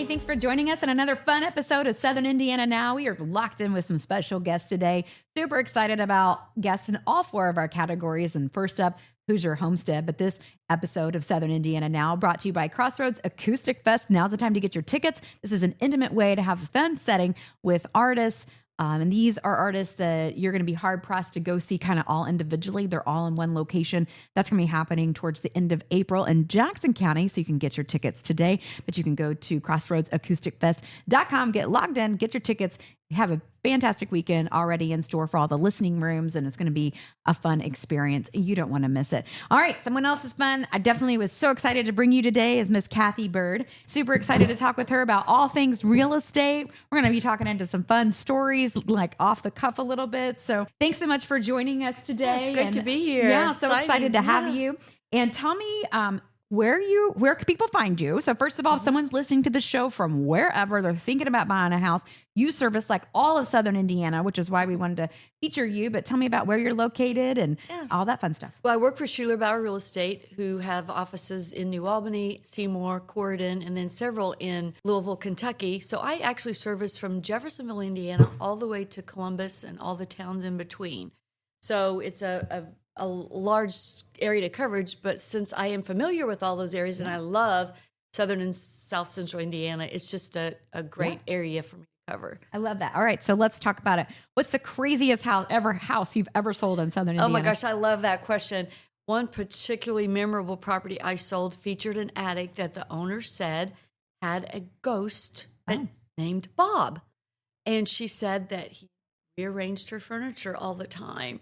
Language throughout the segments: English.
thanks for joining us on another fun episode of Southern Indiana Now. We are locked in with some special guests today. Super excited about guests in all four of our categories. And first up, Hoosier Homestead. But this episode of Southern Indiana Now brought to you by Crossroads Acoustic Fest. Now's the time to get your tickets. This is an intimate way to have a fun setting with artists. And these are artists that you're going to be hard pressed to go see kind of all individually. They're all in one location. That's going to be happening towards the end of April in Jackson County. So you can get your tickets today, but you can go to crossroadsacousticfest.com, get logged in, get your tickets. Have a fantastic weekend already in store for all the listening rooms, and it's going to be a fun experience. You don't want to miss it. All right, someone else is fun. I definitely was so excited to bring you today is Miss Kathy Bird. Super excited to talk with her about all things real estate. We're going to be talking into some fun stories, like off the cuff a little bit. So thanks so much for joining us today. Yeah, it's great to be here. Yeah, so excited to have you. And tell me, where can people find you? So first of all, if someone's listening to the show from wherever, they're thinking about buying a house, you service like all of Southern Indiana, which is why we wanted to feature you. But tell me about where you're located and all that fun stuff. Well, I work for Schuler Bauer Real Estate, who have offices in New Albany, Seymour, Corydon, and then several in Louisville, Kentucky. So I actually service from Jeffersonville, Indiana, all the way to Columbus and all the towns in between. So it's a large area to coverage, but since I am familiar with all those areas and I love Southern and South Central Indiana, it's just a great area for me to cover. I love that. All right, so let's talk about it. What's the craziest house you've ever sold in Southern Indiana? Oh my gosh, I love that question. One particularly memorable property I sold featured an attic that the owner said had a ghost named Bob. And she said that he rearranged her furniture all the time.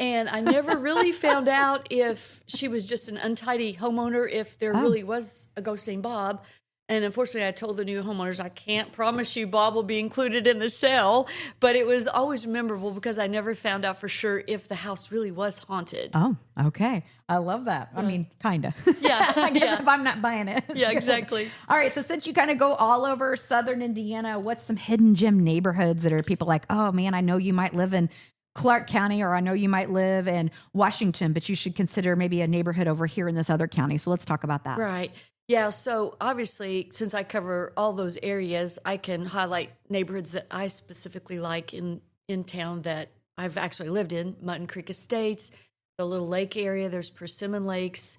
And I never really found out if she was just an untidy homeowner, if there really was a ghost named Bob. And unfortunately, I told the new homeowners, I can't promise you Bob will be included in the sale. But it was always memorable because I never found out for sure if the house really was haunted. Oh, okay. I love that. I mean, kind of. Yeah. I guess if I'm not buying it. Yeah, exactly. All right. So since you kind of go all over Southern Indiana, what's some hidden gem neighborhoods that are people like, oh man, I know you might live in Clark County, or I know you might live in Washington, but you should consider maybe a neighborhood over here in this other county. So let's talk about that. Right. Yeah, so obviously, since I cover all those areas, I can highlight neighborhoods that I specifically like in town that I've actually lived in. Mutton Creek Estates, the Little Lake area, there's Persimmon Lakes,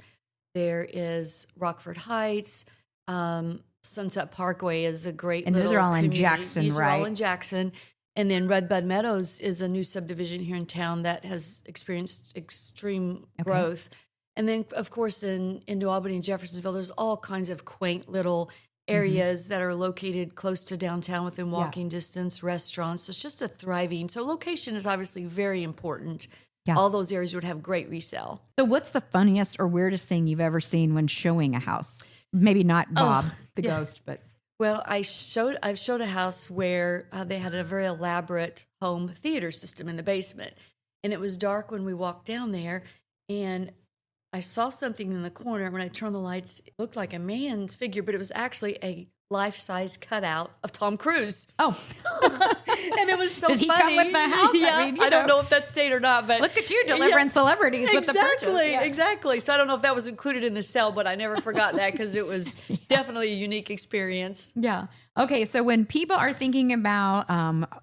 there is Rockford Heights, Sunset Parkway is a great and little those are all community. in Jackson, These right? are all in Jackson. And then Redbud Meadows is a new subdivision here in town that has experienced extreme growth. And then, of course, in New Albany and Jeffersonville, there's all kinds of quaint little areas that are located close to downtown within walking distance, restaurants. It's just a thriving. So location is obviously very important. Yeah. All those areas would have great resale. So what's the funniest or weirdest thing you've ever seen when showing a house? Maybe not Bob, the ghost, but... Well, I've showed a house where they had a very elaborate home theater system in the basement. And it was dark when we walked down there, and I saw something in the corner. When I turned the lights, it looked like a man's figure, but it was actually a life-size cutout of Tom Cruise. Oh. And it was so funny. Did he come with the house? Yeah, I don't know if that stayed or not, but look at you delivering celebrities with the purchase. Exactly. So I don't know if that was included in the sale, but I never forgot that because it was definitely a unique experience. Yeah. Okay. So when people are thinking about,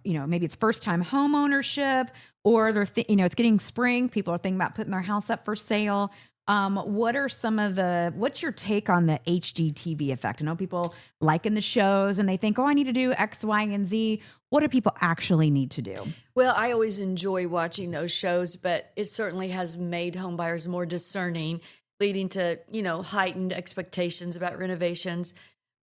maybe it's first time home ownership, or they're, it's getting spring, people are thinking about putting their house up for sale. What's your take on the HGTV effect? I know people liking the shows and they think, I need to do X, Y, and Z. What do people actually need to do? Well, I always enjoy watching those shows, but it certainly has made home buyers more discerning, leading to, heightened expectations about renovations.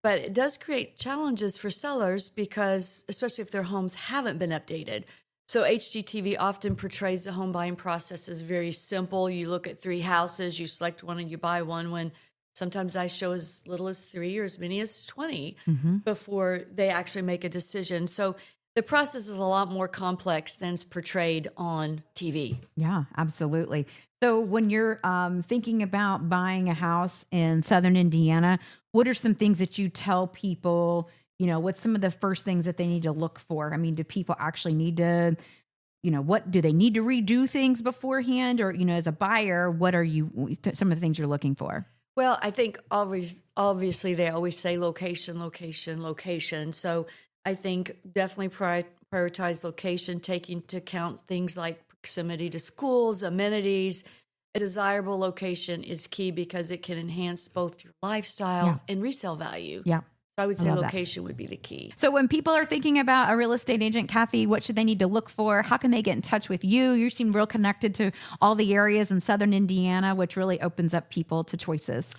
But it does create challenges for sellers because, especially if their homes haven't been updated. So HGTV often portrays the home buying process as very simple. You look at 3 houses, you select one and you buy one, when sometimes I show as little as 3 or as many as 20 before they actually make a decision. So the process is a lot more complex than is portrayed on TV. Yeah, absolutely. So when you're thinking about buying a house in Southern Indiana, what are some things that you tell people? What's some of the first things that they need to look for? I mean, do people actually need to, what do they need to redo things beforehand? Or, as a buyer, what are some of the things you're looking for? Well, I think obviously they always say location, location, location. So I think definitely prioritize location, taking into account things like proximity to schools, amenities. A desirable location is key because it can enhance both your Yeah. lifestyle and resale value. Yeah. So I would I say love that. location would be the key. So when people are thinking about a real estate agent, Kathy, what should they need to look for? How can they get in touch with you? You seem real connected to all the areas in Southern Indiana, which really opens up people to choices.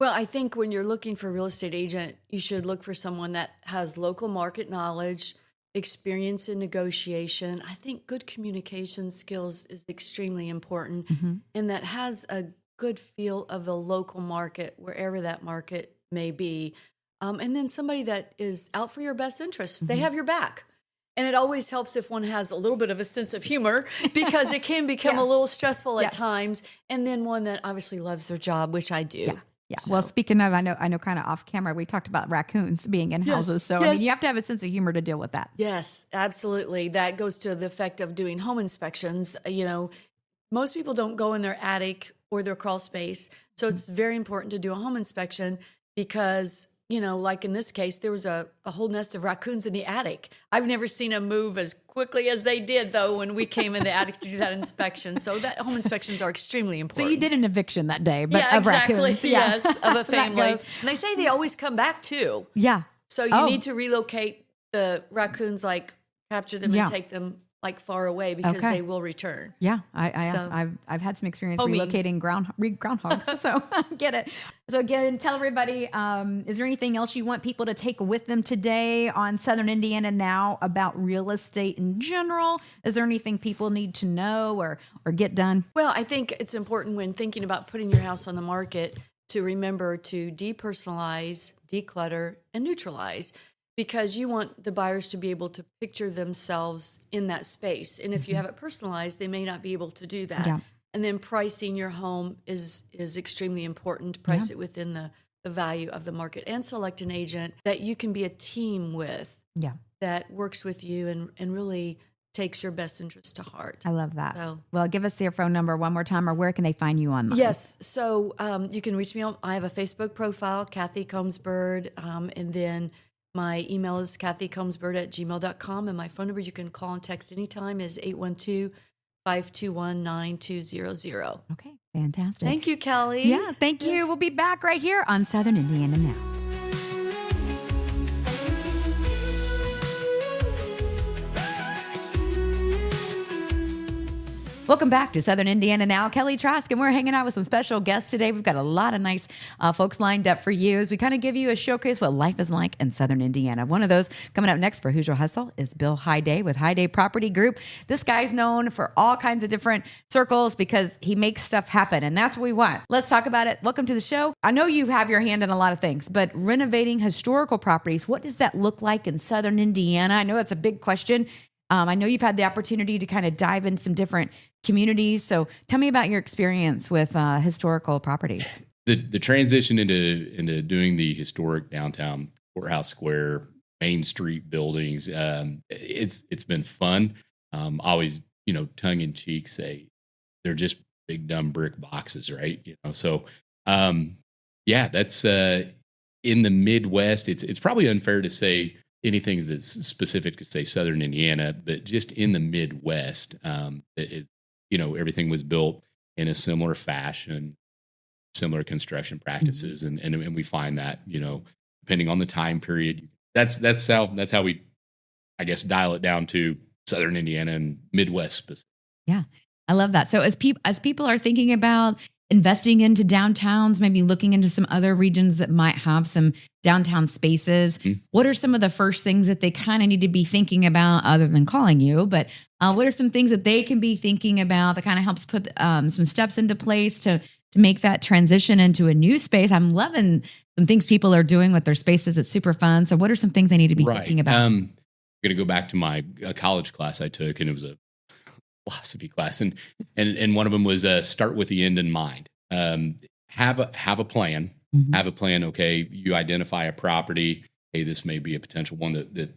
Well, I think when you're looking for a real estate agent, you should look for someone that has local market knowledge, experience in negotiation. I think good communication skills is extremely important, and that has a good feel of the local market, wherever that market may be. And then somebody that is out for your best interests. They have your back. And it always helps if one has a little bit of a sense of humor because it can become Yeah. a little stressful Yeah. at times. And then one that obviously loves their job, which I do. Yeah. Yeah. So- Well, speaking of, I know kind of off camera, we talked about raccoons being in houses. So, I mean, yes. you have to have a sense of humor to deal with that. Yes, absolutely. That goes to the effect of doing home inspections. Most people don't go in their attic or their crawl space. So it's very important to do a home inspection because, like in this case, there was a whole nest of raccoons in the attic. I've never seen them move as quickly as they did, though, when we came in the attic to do that inspection. So that home inspections are extremely So important. you did an eviction that day, but yeah, of exactly. raccoons. Yes, of a That family. goes. And they say they always come back, too. Yeah. So you Oh. need to relocate the raccoons, like capture them Yeah. and take them like far away because Okay. they will return. Yeah, So- I've had some experience Homing. relocating groundhogs, so I get it. So again, tell everybody, is there anything else you want people to take with them today on Southern Indiana Now about real estate in general? Is there anything people need to know or get done? Well, I think it's important when thinking about putting your house on the market to remember to depersonalize, declutter, and neutralize because you want the buyers to be able to picture themselves in that space. And if you have it personalized, they may not be able to do that. Yeah. And then pricing your home is extremely important. Price it within the value of the market and select an agent that you can be a team with Yeah, that works with you and really takes your best interests to heart. I love that. So- Well, give us their phone number one more time, or where can they find you online? Yes. So you can reach me on, I have a Facebook profile, Kathy Combsbird, and then my email is kathycombsbird@gmail.com. And my phone number you can call and text anytime is 812-521-9200. Okay, fantastic. Thank you, Kelly. Yeah, thank you. Yes. We'll be back right here on Southern Indiana Now. Welcome back to Southern Indiana Now. Kelly Trask, and we're hanging out with some special guests today. We've got a lot of nice folks lined up for you as we kind of give you a showcase what life is like in Southern Indiana. One of those coming up next for Hoosier Hustle is Bill Hyday with Hyday Property Group. This guy's known for all kinds of different circles because he makes stuff happen, and that's what we want. Let's talk about it. Welcome to the show. I know you have your hand in a lot of things, but renovating historical properties, what does that look like in Southern Indiana? I know it's a big question. I know you've had the opportunity to kind of dive in some different communities. So tell me about your experience with historical properties. The transition into doing the historic downtown courthouse square, Main Street buildings, it's been fun. Always, tongue in cheek say they're just big dumb brick boxes, right? So yeah, that's in the Midwest. It's probably unfair to say anything that's specific to say Southern Indiana, but just in the Midwest, everything was built in a similar fashion, similar construction practices, and we find that depending on the time period, that's how we, I guess, dial it down to Southern Indiana and Midwest specific. Yeah, I love that. So as people are thinking about investing into downtowns, maybe looking into some other regions that might have some downtown spaces, what are some of the first things that they kind of need to be thinking about other than calling you? But what are some things that they can be thinking about that kind of helps put some steps into place to make that transition into a new space? I'm loving some things people are doing with their spaces. It's super fun. So what are some things they need to be thinking about? I'm going to go back to my college class I took, and it was a philosophy class, and one of them was start with the end in mind. Have a plan. Have a plan. Okay, you identify a property. Hey, this may be a potential one that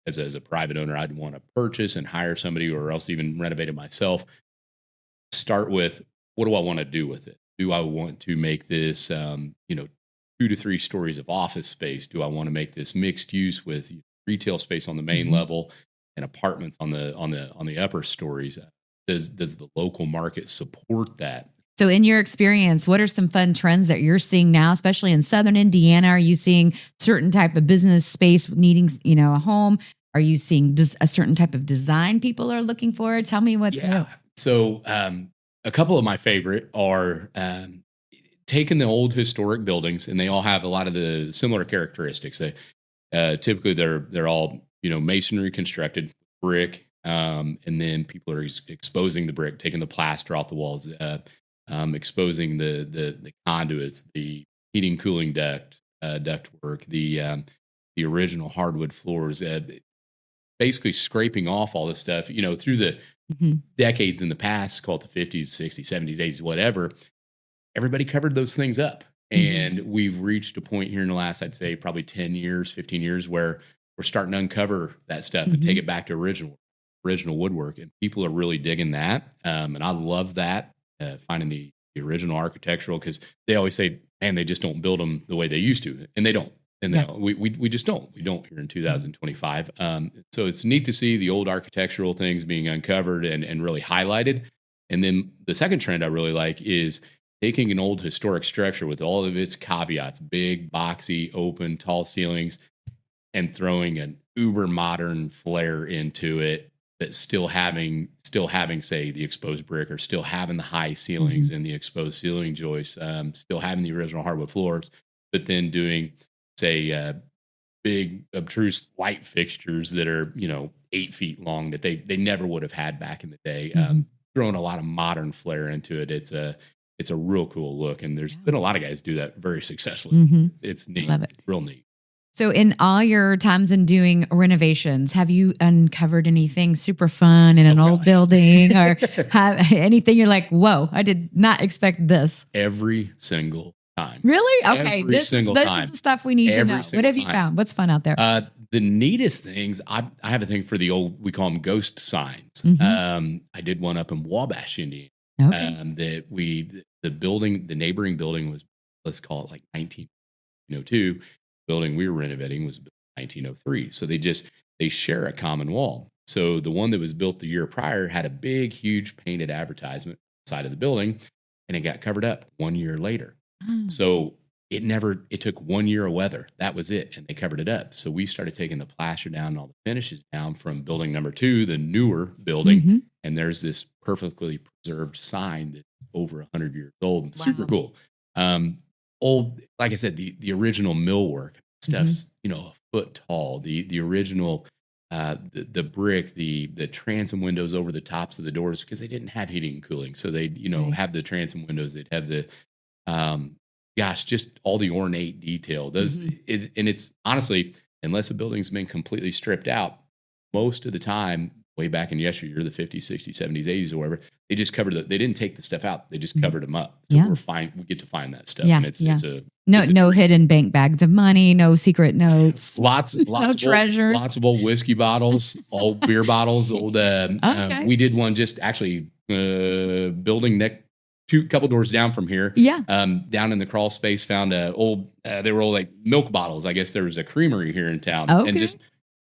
as a private owner I'd want to purchase and hire somebody, or else even renovate it myself. Start with, what do I want to do with it? Do I want to make this, 2 to 3 stories of office space? Do I want to make this mixed use with retail space on the main level and apartments on the upper stories? Does the local market support that? So in your experience, what are some fun trends that you're seeing now, especially in Southern Indiana? Are you seeing certain type of business space needing, a home? Are you seeing a certain type of design people are looking for? Tell me what. Yeah. So a couple of my favorite are taking the old historic buildings, and they all have a lot of the similar characteristics. They typically they're all masonry constructed, brick, and then people are exposing the brick, taking the plaster off the walls, exposing the conduits, the heating cooling duct work, the original hardwood floors, basically scraping off all this stuff. Through the decades in the past, call it the 50s, 60s, 70s, 80s, whatever. Everybody covered those things up. And we've reached a point here in the last, I'd say, probably 10 years, 15 years, where we're starting to uncover that stuff and take it back to original woodwork. And people are really digging that. And I love that, finding the original architectural, because they always say, man, they just don't build them the way they used to. And they don't. And we just don't. We don't here in 2025. So it's neat to see the old architectural things being uncovered and really highlighted. And then the second trend I really like is taking an old historic structure with all of its caveats, big, boxy, open, tall ceilings, and throwing an uber modern flair into it, but still having, say, the exposed brick, or still having the high ceilings and the exposed ceiling joists, still having the original hardwood floors, but then doing, say, big obtruse light fixtures that are 8 feet long that they never would have had back in the day. Throwing a lot of modern flair into it. It's a real cool look, and there's been a lot of guys do that very successfully. It's neat. Love it. It's real neat. So in all your times in doing renovations, have you uncovered anything super fun in an old building, or have anything you're like, whoa, I did not expect this? Every single time. Really? Okay. Every single time. This is the stuff we need to know. What have you time. found? What's fun out there? The neatest things, I have a thing for the old, we call them ghost signs. I did one up in Wabash, Indiana. Okay. The neighboring building was, let's call it like 1902. Building we were renovating was built in 1903. So they share a common wall. So the one that was built the year prior had a big, huge painted advertisement side of the building, and it got covered up 1 year later. So it took 1 year of weather. That was it. And they covered it up. So we started taking the plaster down and all the finishes down from building number 2, the newer building. And there's this perfectly preserved sign that's over 100 years old. And super cool. Old, like I said, the original millwork stuff's, a foot tall. The original, the brick, the transom windows over the tops of the doors, because they didn't have heating and cooling. So they'd, have the transom windows. They'd have the, just all the ornate detail. Those, and it's honestly, unless a building's been completely stripped out, most of the time, way back in yesteryear, the 50s, 60s, 70s, 80s, or whatever, they just covered they didn't take the stuff out. They just covered them up. So we get to find that stuff. And it's no hidden bank bags of money, no secret notes. Lots of treasures. Lots of old whiskey bottles, old beer bottles, old we did one just actually building couple doors down from here. Down in the crawl space, found they were old like milk bottles. I guess there was a creamery here in town. And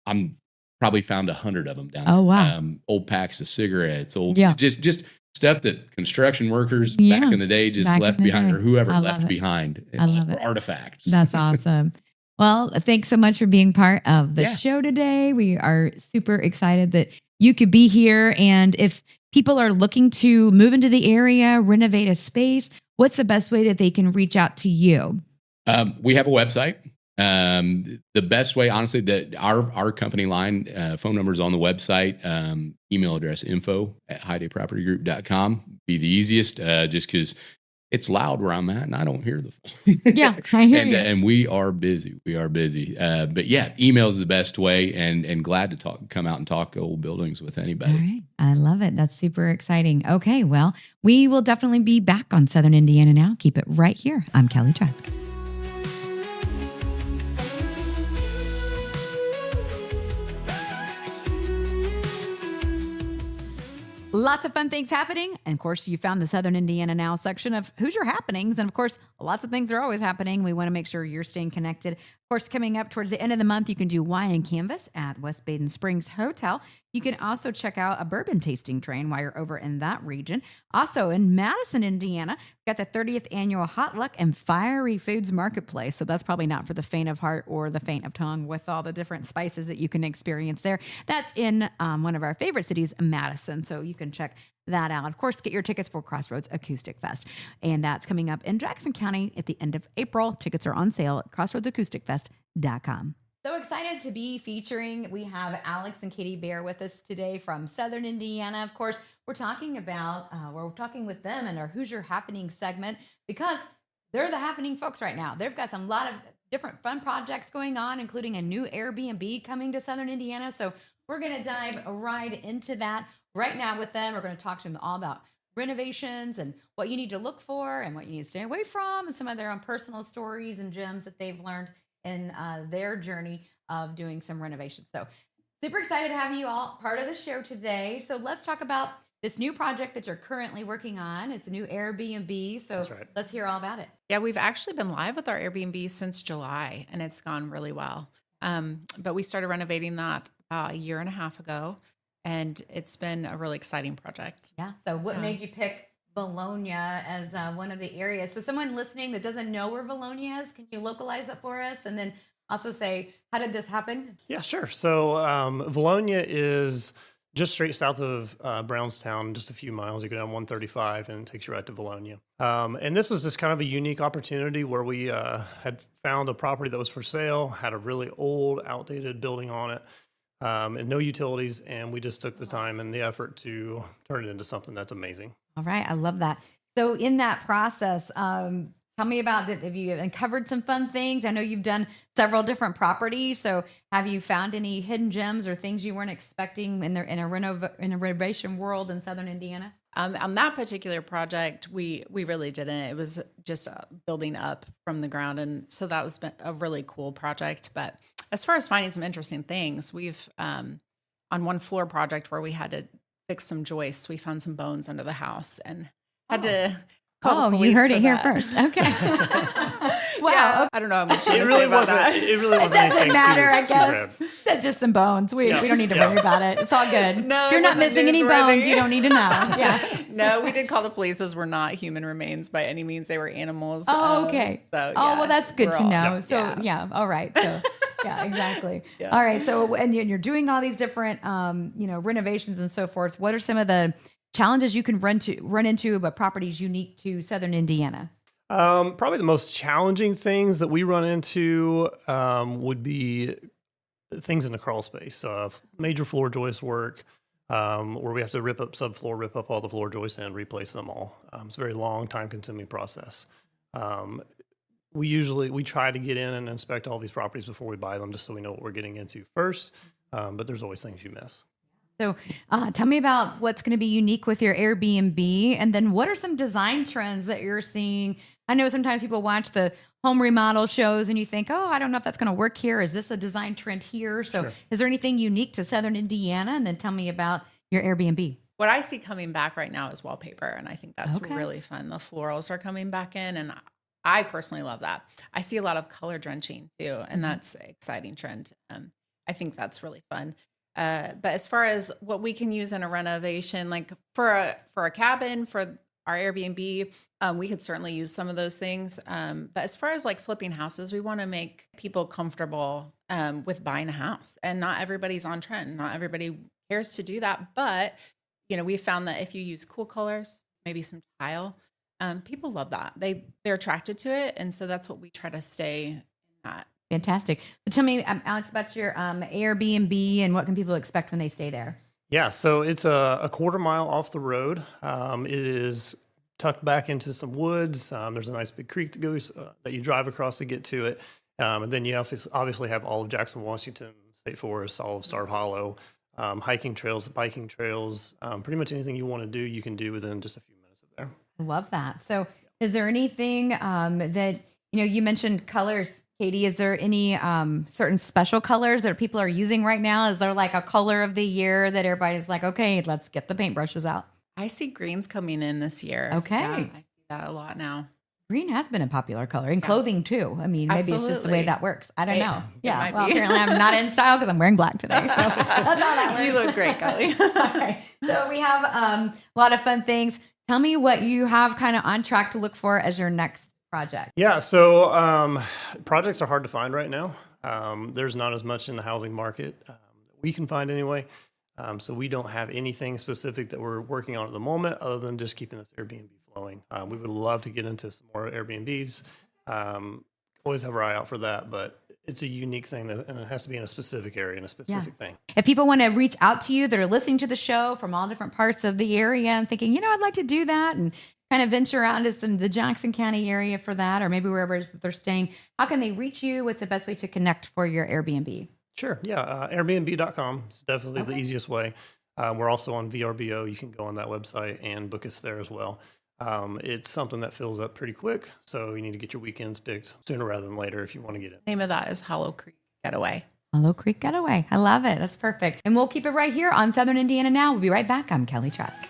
I'm probably found 100 of them down there. Oh, wow. Old packs of cigarettes, just stuff that construction workers back in the day left behind, or whoever left behind. I love it. Artifacts. That's awesome. Well, thanks so much for being part of the show today. We are super excited that you could be here. And if people are looking to move into the area, renovate a space, what's the best way that they can reach out to you? We have a website. The best way, honestly, that our company line, phone number is on the website, email address info@highdaypropertygroup.com be the easiest, just because it's loud where I'm at and I don't hear the phone. I hear you. And we are busy. But email is the best way, and glad to come out and talk old buildings with anybody. All right. I love it. That's super exciting. Okay. Well, we will definitely be back on Southern Indiana Now. Keep it right here. I'm Kelly Trask. Lots of fun things happening. And of course, you found the Southern Indiana Now section of Hoosier Happenings. And of course, lots of things are always happening. We want to make sure you're staying connected. Of course, coming up towards the end of the month, you can do wine and canvas at West Baden Springs Hotel. You can also check out a bourbon tasting train while you're over in that region. Also in Madison, Indiana, we've got the 30th annual Hot Luck and Fiery Foods Marketplace. So that's probably not for the faint of heart or the faint of tongue with all the different spices that you can experience there. That's in one of our favorite cities, Madison. So you can check that out. Of course, get your tickets for Crossroads Acoustic Fest. And that's coming up in Jackson County at the end of April. Tickets are on sale at crossroadsacousticfest.com. So excited to be featuring. We have Alex and Katie Bear with us today from Southern Indiana. Of course, we're talking with them in our Hoosier Happening segment because they're the happening folks right now. They've got some lot of different fun projects going on, including a new Airbnb coming to Southern Indiana. So we're going to dive right into that right now with them. We're going to talk to them all about renovations and what you need to look for and what you need to stay away from, and some of their own personal stories and gems that they've learned in their journey of doing some renovations. So super excited to have you all part of the show today. So let's talk about this new project that you're currently working on. It's a new Airbnb. So let's hear all about it. Yeah, we've actually been live with our Airbnb since July, and it's gone really well. But we started renovating that a year and a half ago, and it's been a really exciting project. Yeah. So what made you pick Bologna as one of the areas? So someone listening that doesn't know where Bologna is, can you localize it for us? And then also say, how did this happen? Yeah, sure. So Bologna is just straight south of Brownstown, just a few miles. You go down 135 and it takes you right to Bologna. And this was just kind of a unique opportunity where we had found a property that was for sale, had a really old, outdated building on it, and no utilities. And we just took the time and the effort to turn it into something that's amazing. All right. I love that. So in that process, tell me about have you uncovered some fun things? I know you've done several different properties. So have you found any hidden gems or things you weren't expecting in a renovation world in Southern Indiana? On that particular project, we really didn't. It was just building up from the ground. And so that was a really cool project. But as far as finding some interesting things, we've on one floor project where we had to fix some joists, we found some bones under the house and had to call the police. You heard it here that. first. Okay. Wow. Yeah, I don't know how much It really wasn't. It really wasn't doesn't anything matter, I too guess. bad. That's just some bones. We don't need to worry about it. It's all good. No, You're it not wasn't missing any newsworthy. bones. You don't need to know. Yeah. No, we did call the police, as were not human remains by any means. They were animals. Oh, okay. Well, that's good to know. Yeah. So, yeah. All right. So, yeah, exactly. Yeah. All right. So, and you're doing all these different, renovations and so forth. What are some of the challenges you can run into about properties unique to Southern Indiana? Probably the most challenging things that we run into would be things in the crawl space, major floor joist work, where we have to rip up subfloor, rip up all the floor joists and replace them all. It's a very long, time-consuming process. We try to get in and inspect all these properties before we buy them, just so we know what we're getting into first. But there's always things you miss. So tell me about what's going to be unique with your Airbnb, and then what are some design trends that you're seeing? I know sometimes people watch the home remodel shows and you think, oh, I don't know if that's going to work here. Is this a design trend here? So Sure. Is there anything unique to Southern Indiana? And then tell me about your Airbnb. What I see coming back right now is wallpaper, and I think that's Okay. really fun. The florals are coming back in, and I personally love that. I see a lot of color drenching too, and that's an exciting trend. I think that's really fun. But as far as what we can use in a renovation, like for a cabin, for our Airbnb, we could certainly use some of those things. But as far as like flipping houses, we want to make people comfortable with buying a house, and not everybody's on trend. Not everybody cares to do that. But, we found that if you use cool colors, maybe some tile, people love that. They're attracted to it. And so that's what we try to stay in that. Fantastic. So tell me, Alex, about your Airbnb and what can people expect when they stay there? Yeah, so it's a quarter mile off the road. It is tucked back into some woods. There's a nice big creek that goes that you drive across to get to it. And then you obviously have all of Jackson, Washington State Forest, all of Starve Hollow, hiking trails, biking trails, pretty much anything you want to do, you can do within just a few minutes of there. Love that. So is there anything that, you mentioned colors, Katie, is there any certain special colors that people are using right now? Is there like a color of the year that everybody's like, okay, let's get the paintbrushes out? I see greens coming in this year. Okay. Yeah, I see that a lot now. Green has been a popular color in clothing too. I mean, maybe it's just the way Absolutely. that works. I don't know. Yeah. might Well, be. apparently I'm not in style because I'm wearing black today. So that's how that works. You look great, Kelly. All right. So we have a lot of fun things. Tell me what you have kind of on track to look for as your next project. Yeah, so projects are hard to find right now. There's not as much in the housing market that we can find anyway. So we don't have anything specific that we're working on at the moment other than just keeping this Airbnb flowing. We would love to get into some more Airbnbs. Always have our eye out for that, but it's a unique thing and it has to be in a specific area and a specific thing. If people want to reach out to you that are listening to the show from all different parts of the area and thinking, I'd like to do that and kind of venture out into the Jackson County area for that, or maybe wherever it is that they're staying, how can they reach you? What's the best way to connect for your Airbnb? Sure. Yeah. Airbnb.com is definitely the easiest way. We're also on VRBO. You can go on that website and book us there as well. It's something that fills up pretty quick. So you need to get your weekends picked sooner rather than later if you want to get in. Name of that is Hollow Creek Getaway. Hollow Creek Getaway. I love it. That's perfect. And we'll keep it right here on Southern Indiana Now. We'll be right back. I'm Kelly Trask.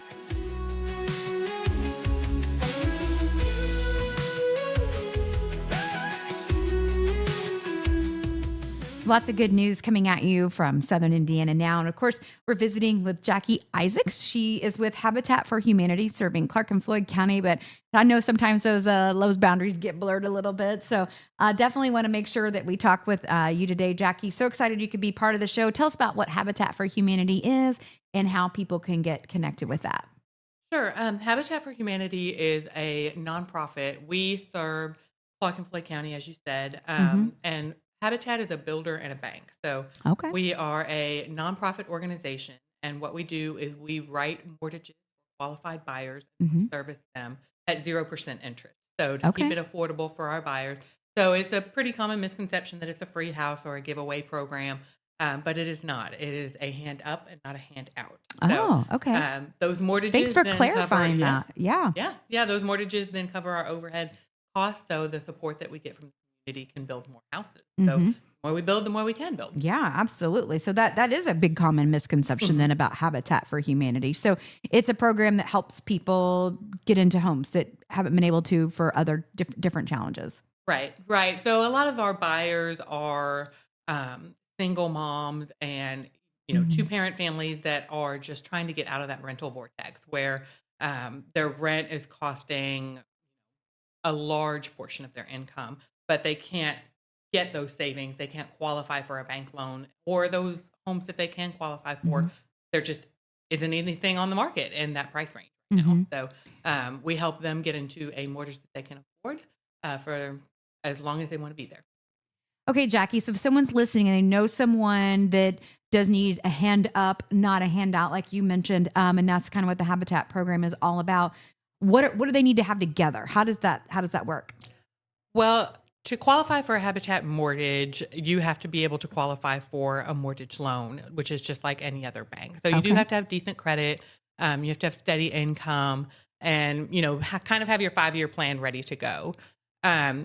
Lots of good news coming at you from Southern Indiana Now. And of course, we're visiting with Jackie Isaacs. She is with Habitat for Humanity, serving Clark and Floyd County. But I know sometimes those boundaries get blurred a little bit. So definitely want to make sure that we talk with you today, Jackie. So excited you could be part of the show. Tell us about what Habitat for Humanity is and how people can get connected with that. Sure. Habitat for Humanity is a nonprofit. We serve Clark and Floyd County, as you said, and Habitat is a builder and a bank. So we are a nonprofit organization, and what we do is we write mortgages for qualified buyers and service them at 0% interest. So to keep it affordable for our buyers. So it's a pretty common misconception that it's a free house or a giveaway program, but it is not. It is a hand up and not a hand out. So, those mortgages. Thanks for clarifying that. Yeah. Those mortgages then cover our overhead costs. So the support that we get from can build more houses. So the more we build, the more we can build. Yeah, absolutely. So that is a big common misconception then about Habitat for Humanity. So it's a program that helps people get into homes that haven't been able to for other different challenges. Right. So a lot of our buyers are single moms and two-parent families that are just trying to get out of that rental vortex where their rent is costing a large portion of their income, but they can't get those savings. They can't qualify for a bank loan, or those homes that they can qualify for, there just isn't anything on the market in that price range right now. So we help them get into a mortgage that they can afford for as long as they want to be there. Okay, Jackie. So if someone's listening and they know someone that does need a hand up, not a handout, like you mentioned, and that's kind of what the Habitat program is all about. What do they need to have together? How does that work? Well, to qualify for a Habitat mortgage, you have to be able to qualify for a mortgage loan, which is just like any other bank. So you do have to have decent credit. You have to have steady income and, kind of have your 5-year plan ready to go.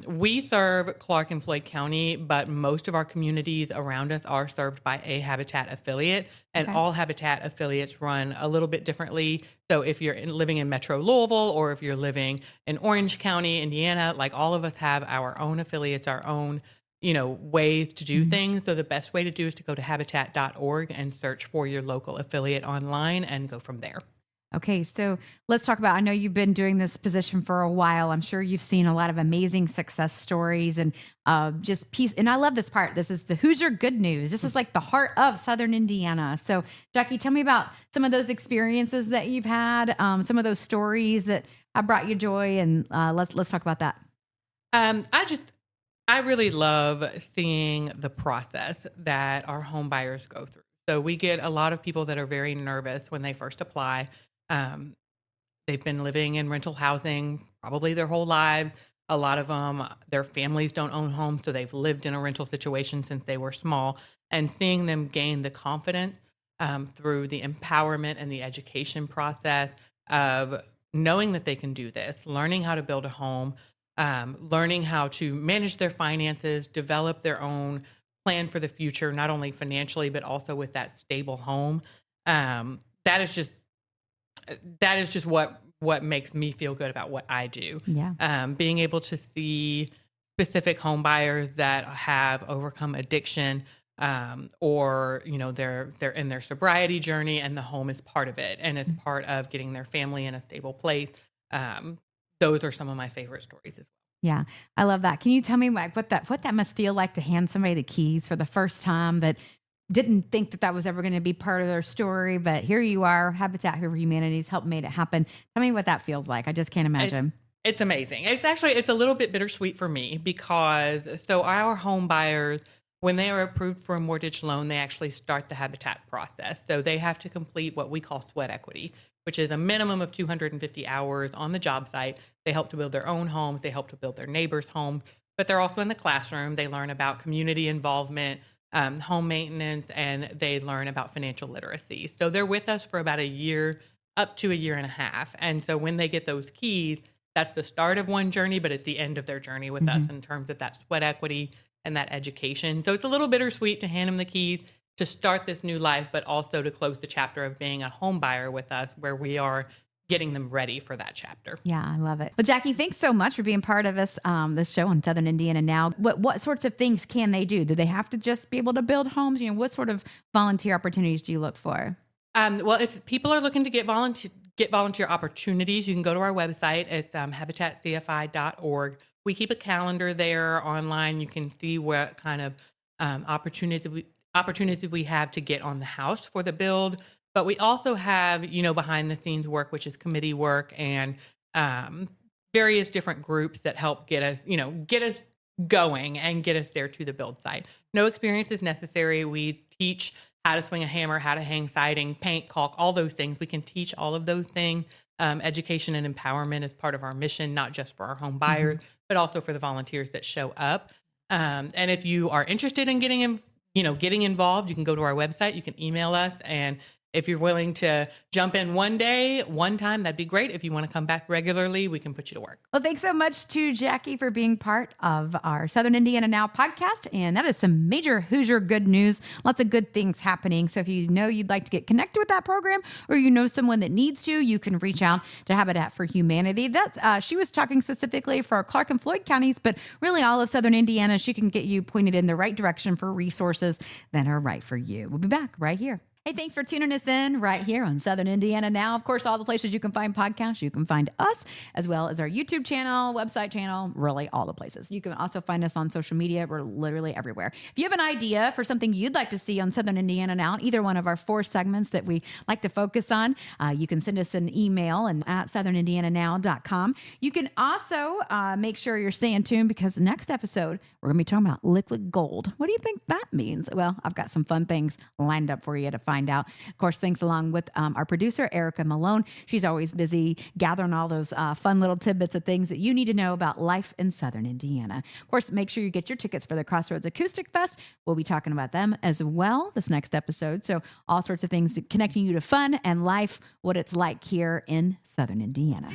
We serve Clark and Floyd County, but most of our communities around us are served by a Habitat affiliate, and all Habitat affiliates run a little bit differently. So if you're living in Metro Louisville, or if you're living in Orange County, Indiana, like all of us have our own affiliates, our own, ways to do things. So the best way to do is to go to habitat.org and search for your local affiliate online and go from there. Okay, so let's talk about, I know you've been doing this position for a while. I'm sure you've seen a lot of amazing success stories and just peace. And I love this part. This is the Hoosier good news. This is like the heart of Southern Indiana. So Jackie, tell me about some of those experiences that you've had, some of those stories that have brought you joy. And let's talk about that. I really love seeing the process that our home buyers go through. So we get a lot of people that are very nervous when they first apply. They've been living in rental housing probably their whole lives. A lot of them, their families don't own homes, so they've lived in a rental situation since they were small. And seeing them gain the confidence through the empowerment and the education process of knowing that they can do this, learning how to build a home, learning how to manage their finances, develop their own plan for the future, not only financially, but also with that stable home. That is just that is just what makes me feel good about what I do. Yeah. Being able to see specific home buyers that have overcome addiction, or they're in their sobriety journey, and the home is part of it, and it's part of getting their family in a stable place. Those are some of my favorite stories as well. Yeah, I love that. Can you tell me like what that must feel like to hand somebody the keys for the first time that didn't think that was ever going to be part of their story, but here you are, Habitat for Humanity's helped made it happen. Tell me what that feels like. I just can't imagine. It's amazing. It's a little bit bittersweet for me because our home buyers, when they are approved for a mortgage loan, they actually start the Habitat process. So they have to complete what we call sweat equity, which is a minimum of 250 hours on the job site. They help to build their own homes. They help to build their neighbors' homes, but they're also in the classroom. They learn about community involvement, home maintenance, and they learn about financial literacy. So they're with us for about a year, up to a year and a half. And so when they get those keys, that's the start of one journey, but it's the end of their journey with us in terms of that sweat equity and that education. So it's a little bittersweet to hand them the keys to start this new life, but also to close the chapter of being a home buyer with us, where we are getting them ready for that chapter. Yeah, I love it. Well, Jackie, thanks so much for being part of this show on Southern Indiana Now. What sorts of things can they do? Do they have to just be able to build homes? What sort of volunteer opportunities do you look for? Well, if people are looking to get volunteer opportunities, you can go to our website. It's habitatcfi.org. We keep a calendar there online. You can see what kind of opportunities we have to get on the house for the build. But we also have, behind the scenes work, which is committee work, and various different groups that help get us going and get us there to the build site. No experience is necessary. We teach how to swing a hammer, how to hang siding, paint, caulk, all those things. We can teach all of those things. Education and empowerment is part of our mission, not just for our home buyers, but also for the volunteers that show up. And if you are interested in getting involved, you can go to our website. You can email us, and if you're willing to jump in one time, that'd be great. If you want to come back regularly, we can put you to work. Well, thanks so much to Jackie for being part of our Southern Indiana Now podcast. And that is some major Hoosier good news. Lots of good things happening. So if you'd like to get connected with that program, or someone that needs to, you can reach out to Habitat for Humanity. She was talking specifically for Clark and Floyd counties, but really all of Southern Indiana. She can get you pointed in the right direction for resources that are right for you. We'll be back right here. Hey, thanks for tuning us in right here on Southern Indiana Now. Of course, all the places you can find podcasts, you can find us, as well as our YouTube channel, website channel, really all the places. You can also find us on social media. We're literally everywhere. If you have an idea for something you'd like to see on Southern Indiana Now, either one of our 4 segments that we like to focus on, you can send us an email at southern.indiana.now.com. You can also make sure you're staying tuned, because the next episode, we're going to be talking about liquid gold. What do you think that means? Well, I've got some fun things lined up for you to find out. Of course, thanks along with our producer, Erica Malone. She's always busy gathering all those fun little tidbits of things that you need to know about life in Southern Indiana. Of course, make sure you get your tickets for the Crossroads Acoustic Fest. We'll be talking about them as well this next episode. So all sorts of things connecting you to fun and life, what it's like here in Southern Indiana.